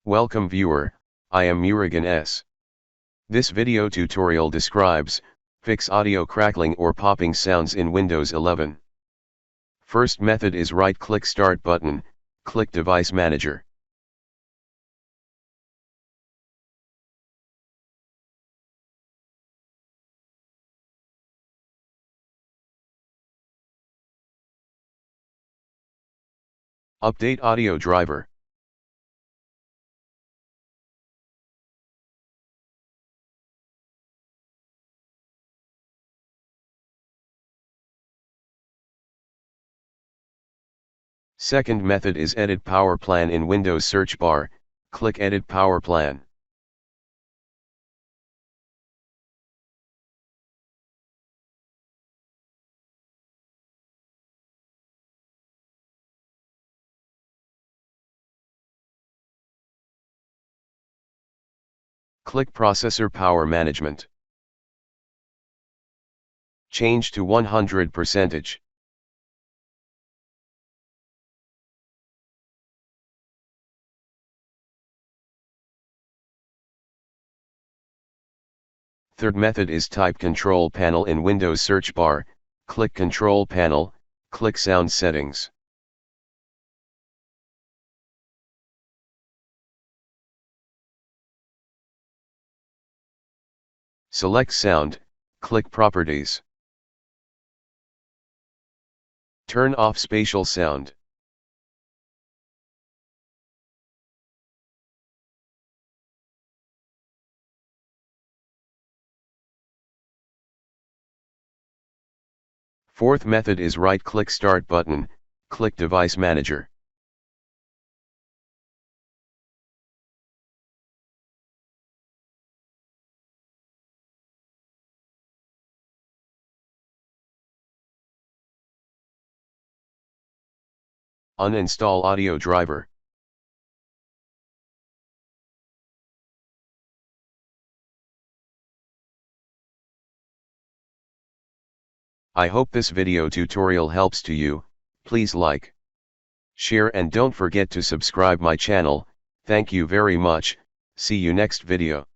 Welcome viewer, I am Murugan S. This video tutorial describes, fix audio crackling or popping sounds in Windows 11. First method is right-click Start button, click Device Manager. Update audio driver. Second method is Edit Power Plan in Windows search bar, click Edit Power Plan. Click Processor Power Management. Change to 100%. Third method is Type Control Panel in Windows search bar, click Control Panel, click Sound Settings. Select Sound, click Properties. Turn off Spatial Sound. Fourth method is right-click Start button, click Device Manager. Uninstall audio driver. I hope this video tutorial helps to you. Please like, share and don't forget to subscribe my channel. Thank you very much. See you next video.